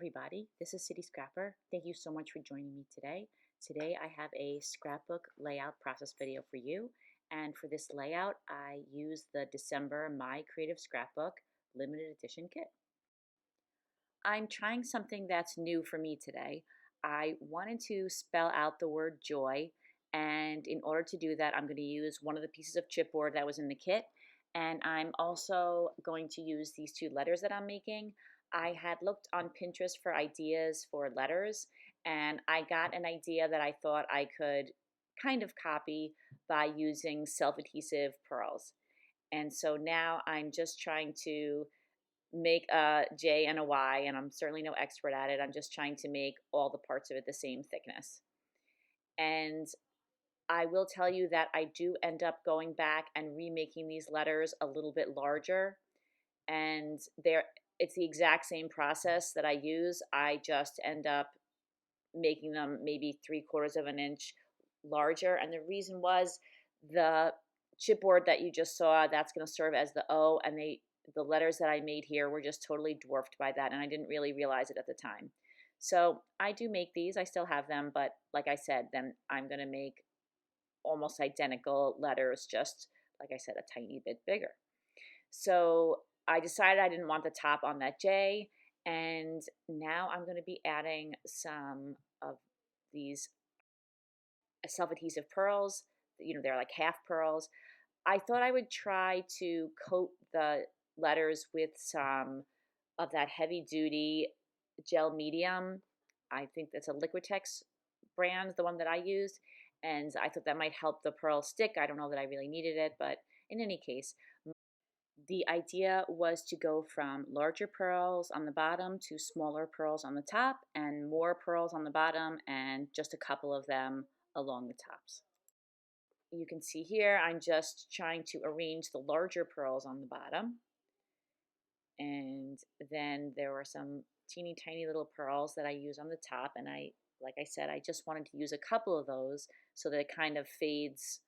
everybody, this is City Scrapper. Thank you so much for joining me today. Today I have a scrapbook layout process video for you, and for this layout I use the December My Creative Scrapbook limited edition kit. I'm trying something that's new for me today. I wanted to spell out the word joy, and in order to do that I'm going to use one of the pieces of chipboard that was in the kit, and I'm also going to use these two letters that I'm making. I had looked on Pinterest for ideas for letters, and I got an idea that I thought I could kind of copy by using self-adhesive pearls. And so now I'm just trying to make a J and a Y, and I'm certainly no expert at it. I'm just trying to make all the parts of it the same thickness. And I will tell you that I do end up going back and remaking these letters a little bit larger, and it's the exact same process that I use. I just end up making them maybe 3/4 of an inch larger, and the reason was the chipboard that you just saw, that's going to serve as the O, and the letters that I made here were just totally dwarfed by that, and I didn't really realize it at the time. So I do make these, I still have them, but like I said, then I'm going to make almost identical letters, just like I said, a tiny bit bigger. So I decided I didn't want the top on that J, and now I'm going to be adding some of these self-adhesive pearls. They're like half pearls. I thought I would try to coat the letters with some of that heavy duty gel medium. I think that's a Liquitex brand, the one that I used, and I thought that might help the pearl stick. I don't know that I really needed it, but in any case, the idea was to go from larger pearls on the bottom to smaller pearls on the top, and more pearls on the bottom and just a couple of them along the tops. You can see here I'm just trying to arrange the larger pearls on the bottom, and then there were some teeny tiny little pearls that I use on the top, and like I said, I just wanted to use a couple of those so that it kind of fades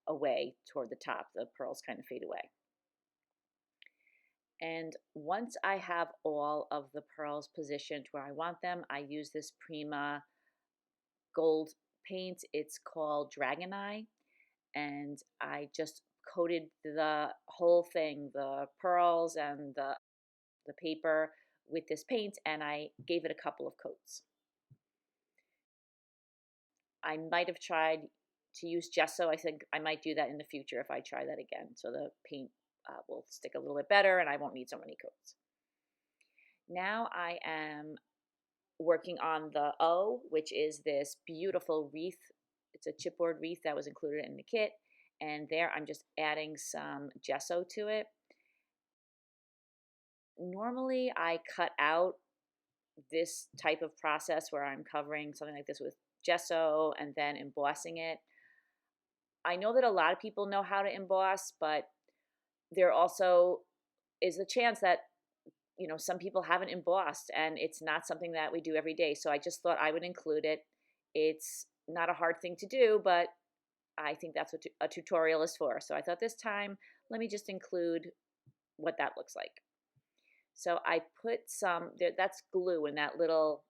away toward the top. The pearls kind of fade away. And once I have all of the pearls positioned where I want them, I use this Prima gold paint. It's called Dragon Eye, and I just coated the whole thing, the pearls and the paper, with this paint, and I gave it a couple of coats. I might have tried to use gesso. I think I might do that in the future if I try that again, so the paint will stick a little bit better and I won't need so many coats. Now I am working on the O, which is this beautiful wreath. It's a chipboard wreath that was included in the kit, and there I'm just adding some gesso to it. Normally I cut out this type of process where I'm covering something like this with gesso and then embossing it. I know that a lot of people know how to emboss, but there also is a chance that some people haven't embossed, and it's not something that we do every day. So I just thought I would include it. It's not a hard thing to do, but I think that's what a tutorial is for. So I thought this time, let me just include what that looks like. So I put some, that's glue in that little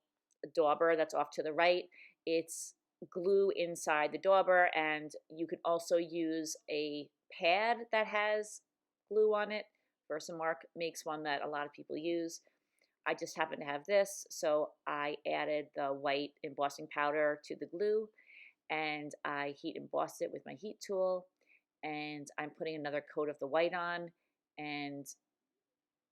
dauber that's off to the right. It's glue inside the dauber, and you can also use a pad that has glue on it. Versamark makes one that a lot of people use. I just happen to have this, so I added the white embossing powder to the glue, and I heat embossed it with my heat tool, and I'm putting another coat of the white on. And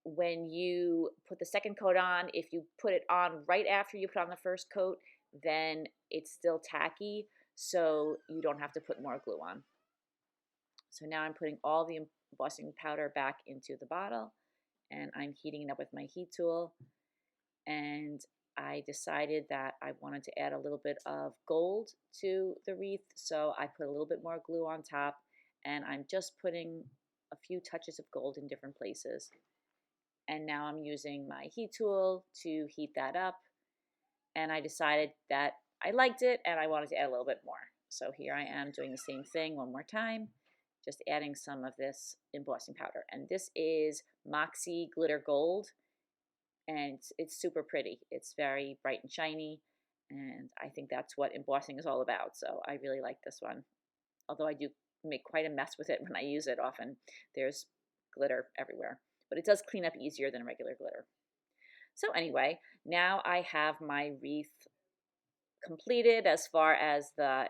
when you put the second coat on, if you put it on right after you put on the first coat, then it's still tacky, so you don't have to put more glue on. So now I'm putting all the embossing powder back into the bottle, and I'm heating it up with my heat tool. And I decided that I wanted to add a little bit of gold to the wreath, so I put a little bit more glue on top, and I'm just putting a few touches of gold in different places. And now I'm using my heat tool to heat that up, and I decided that I liked it and I wanted to add a little bit more. So here I am doing the same thing one more time, just adding some of this embossing powder. And this is Moxy Glitter Gold. and it's super pretty. It's very bright and shiny, and I think that's what embossing is all about. So I really like this one, although I do make quite a mess with it when I use it often. There's glitter everywhere, but it does clean up easier than regular glitter. So anyway, now I have my wreath completed as far as the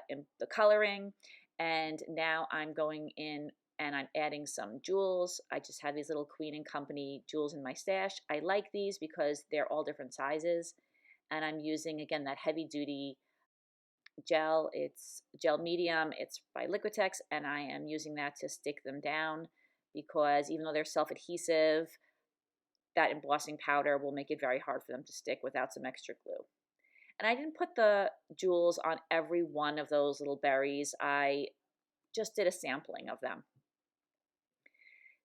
coloring, and now I'm going in and I'm adding some jewels. I just have these little Queen and Company jewels in my stash. I like these because they're all different sizes, and I'm using again that heavy duty gel. It's gel medium, it's by Liquitex, and I am using that to stick them down because even though they're self-adhesive, that embossing powder will make it very hard for them to stick without some extra glue. And I didn't put the jewels on every one of those little berries. I just did a sampling of them.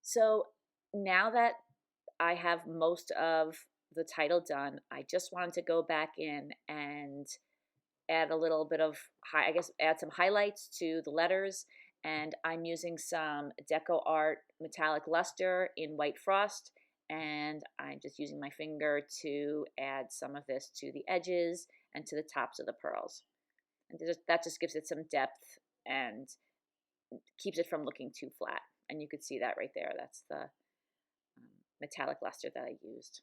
So now that I have most of the title done, I just wanted to go back in and add a little bit of, I guess, add some highlights to the letters. And I'm using some Deco Art metallic luster in white frost. And I'm just using my finger to add some of this to the edges and to the tops of the pearls. And that just gives it some depth and keeps it from looking too flat. And you could see that right there. That's the metallic luster that I used.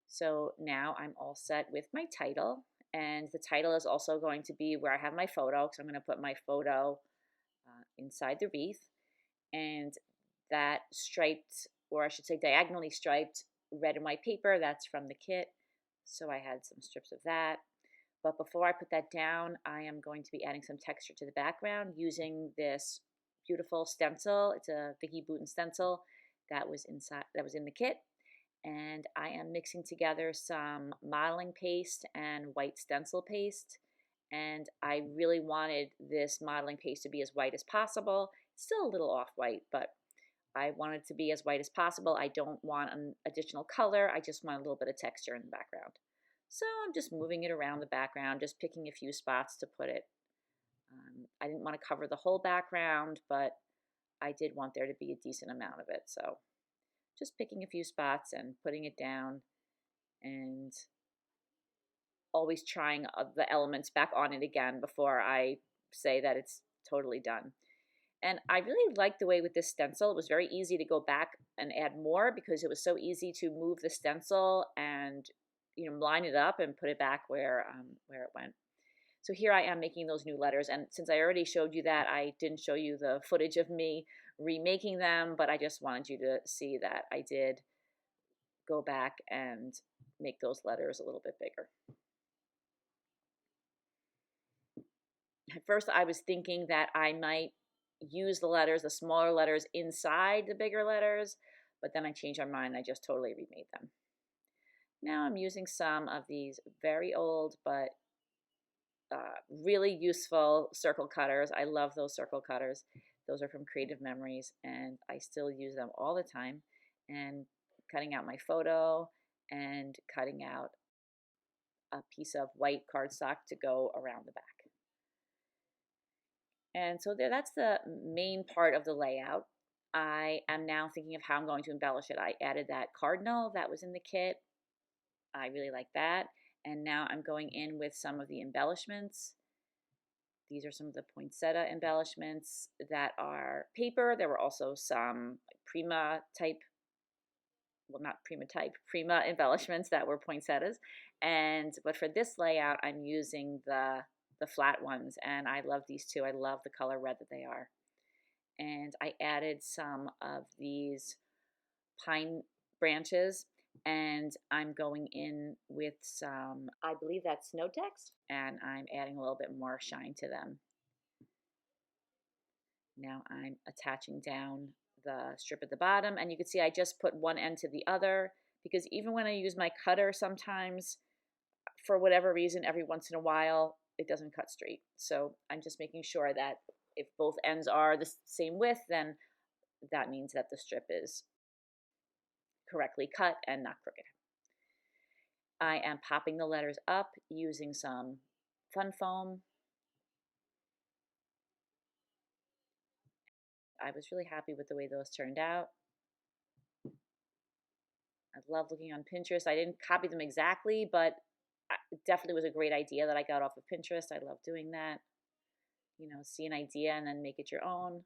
So now I'm all set with my title, and the title is also going to be where I have my photo, because I'm going to put my photo inside the wreath, and that striped, or I should say diagonally striped red and white paper, that's from the kit. So I had some strips of that. But before I put that down, I am going to be adding some texture to the background using this beautiful stencil. It's a Vicky Boutin stencil that was in the kit. And I am mixing together some modeling paste and white stencil paste. And I really wanted this modeling paste to be as white as possible. It's still a little off-white, but I want it to be as white as possible. I don't want an additional color. I just want a little bit of texture in the background. So I'm just moving it around the background, just picking a few spots to put it. I didn't want to cover the whole background, but I did want there to be a decent amount of it. So just picking a few spots and putting it down, and always trying the elements back on it again before I say that it's totally done. And I really liked the way with this stencil, it was very easy to go back and add more because it was so easy to move the stencil and line it up and put it back where it went. So here I am making those new letters, and since I already showed you that, I didn't show you the footage of me remaking them, but I just wanted you to see that I did go back and make those letters a little bit bigger. At first I was thinking that I might use the smaller letters inside the bigger letters, but then I changed my mind. I just totally remade them. Now I'm using some of these very old but really useful circle cutters. I love those circle cutters. Those are from Creative Memories, and I still use them all the time. And cutting out my photo and cutting out a piece of white cardstock to go around the back. And so that's the main part of the layout. I am now thinking of how I'm going to embellish it. I added that cardinal that was in the kit. I really like that. And now I'm going in with some of the embellishments. These are some of the poinsettia embellishments that are paper. There were also some Prima type, well, not Prima type, Prima embellishments that were poinsettias. But for this layout, I'm using the flat ones, and I love these too. I love the color red that they are. And I added some of these pine branches, and I'm going in with some, I believe that's Snow Text, and I'm adding a little bit more shine to them. Now I'm attaching down the strip at the bottom, and you can see I just put one end to the other, because even when I use my cutter, sometimes for whatever reason, every once in a while, it doesn't cut straight. So I'm just making sure that if both ends are the same width, then that means that the strip is correctly cut and not crooked. I am popping the letters up using some fun foam. I was really happy with the way those turned out. I love looking on Pinterest. I didn't copy them exactly, but it definitely was a great idea that I got off of Pinterest. I love doing that. You know, see an idea and then make it your own.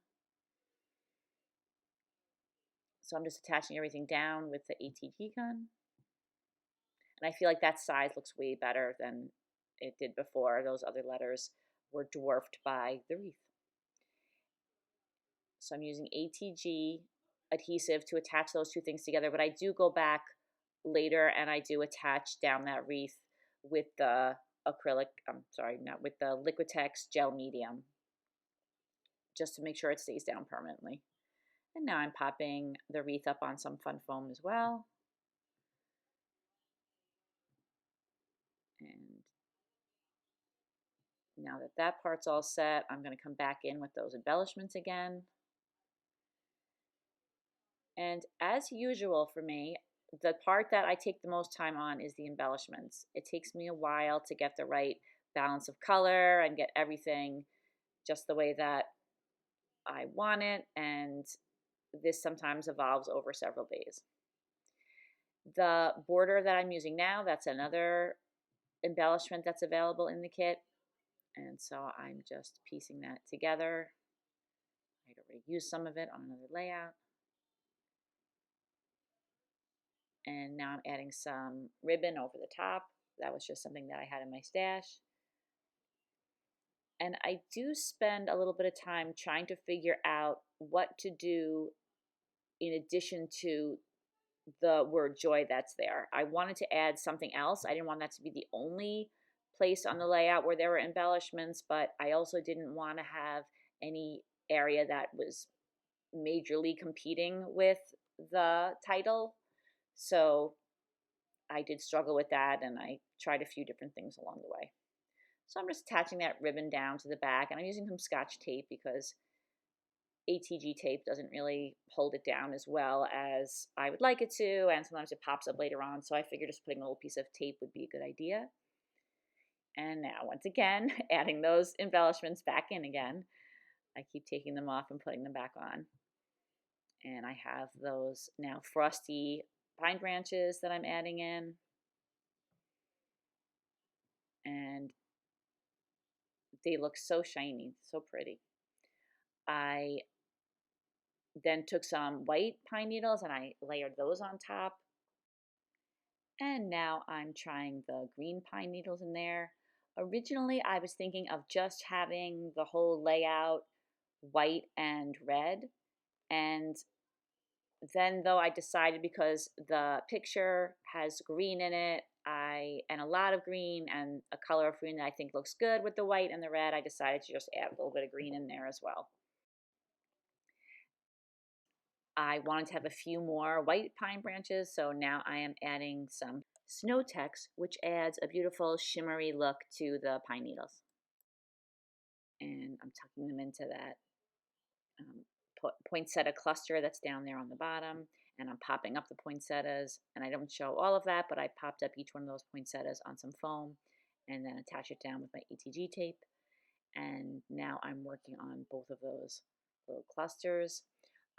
So I'm just attaching everything down with the ATG gun. And I feel like that size looks way better than it did before. Those other letters were dwarfed by the wreath. So I'm using ATG adhesive to attach those two things together, but I do go back later and I do attach down that wreath with the acrylic, I'm sorry, not with the Liquitex gel medium, just to make sure it stays down permanently. And now I'm popping the wreath up on some fun foam as well. And now that that part's all set, I'm going to come back in with those embellishments again. And as usual for me, the part that I take the most time on is the embellishments. It takes me a while to get the right balance of color and get everything just the way that I want it, and this sometimes evolves over several days. The border that I'm using now, that's another embellishment that's available in the kit, and so I'm just piecing that together. I'd already used some of it on another layout. And now I'm adding some ribbon over the top. That was just something that I had in my stash. And I do spend a little bit of time trying to figure out what to do in addition to the word joy that's there. I wanted to add something else. I didn't want that to be the only place on the layout where there were embellishments, but I also didn't want to have any area that was majorly competing with the title. So I did struggle with that, and I tried a few different things along the way. So I'm just attaching that ribbon down to the back, and I'm using some Scotch tape because ATG tape doesn't really hold it down as well as I would like it to, and sometimes it pops up later on, so I figured just putting a little piece of tape would be a good idea. And now, once again, adding those embellishments back in again. I keep taking them off and putting them back on. And I have those now frosty pine branches that I'm adding in. And they look so shiny, so pretty. I then took some white pine needles and I layered those on top. And now I'm trying the green pine needles in there. Originally, I was thinking of just having the whole layout white and red. And then though I decided, because the picture has green in it, and a lot of green and a color of green that I think looks good with the white and the red, I decided to just add a little bit of green in there as well. I wanted to have a few more white pine branches, so now I am adding some snow text, which adds a beautiful shimmery look to the pine needles. And I'm tucking them into that poinsettia cluster that's down there on the bottom, and I'm popping up the poinsettias, and I don't show all of that, but I popped up each one of those poinsettias on some foam and then attach it down with my ATG tape. And now I'm working on both of those little clusters.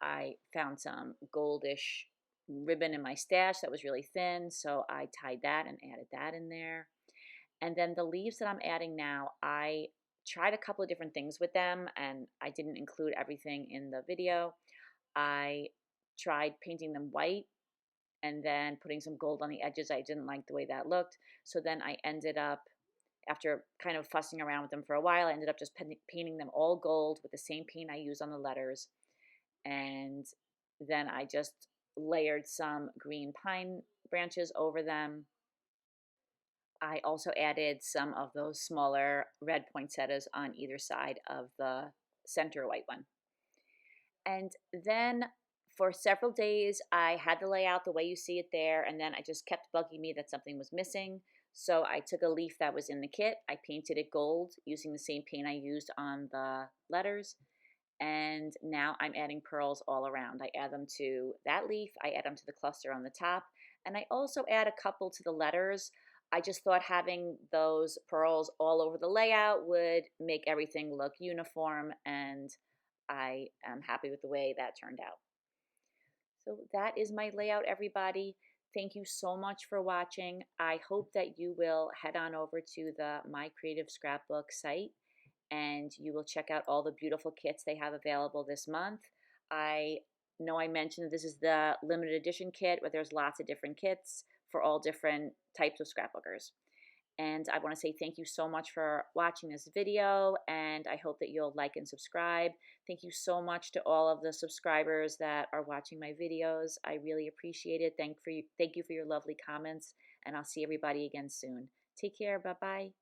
I found some goldish ribbon in my stash that was really thin, so I tied that and added that in there. And then the leaves that I'm adding now, I tried a couple of different things with them, and I didn't include everything in the video. I tried painting them white and then putting some gold on the edges. I didn't like the way that looked, so then I ended up, after kind of fussing around with them for a while, I ended up just painting them all gold with the same paint I use on the letters. And then I just layered some green pine branches over them. I also added some of those smaller red poinsettias on either side of the center white one. And then for several days, I had the layout the way you see it there, and then I just kept bugging me that something was missing. So I took a leaf that was in the kit, I painted it gold using the same paint I used on the letters, and now I'm adding pearls all around. I add them to that leaf, I add them to the cluster on the top, and I also add a couple to the letters. I just thought having those pearls all over the layout would make everything look uniform, and I am happy with the way that turned out. So that is my layout, everybody. Thank you so much for watching. I hope that you will head on over to the My Creative Scrapbook site and you will check out all the beautiful kits they have available this month. I know I mentioned this is the limited edition kit, but there's lots of different kits for all different types of scrapbookers. And I want to say thank you so much for watching this video, and I hope that you'll like and subscribe. Thank you so much to all of the subscribers that are watching my videos. I really appreciate it. Thank you for your lovely comments, and I'll see everybody again soon. Take care. Bye-bye.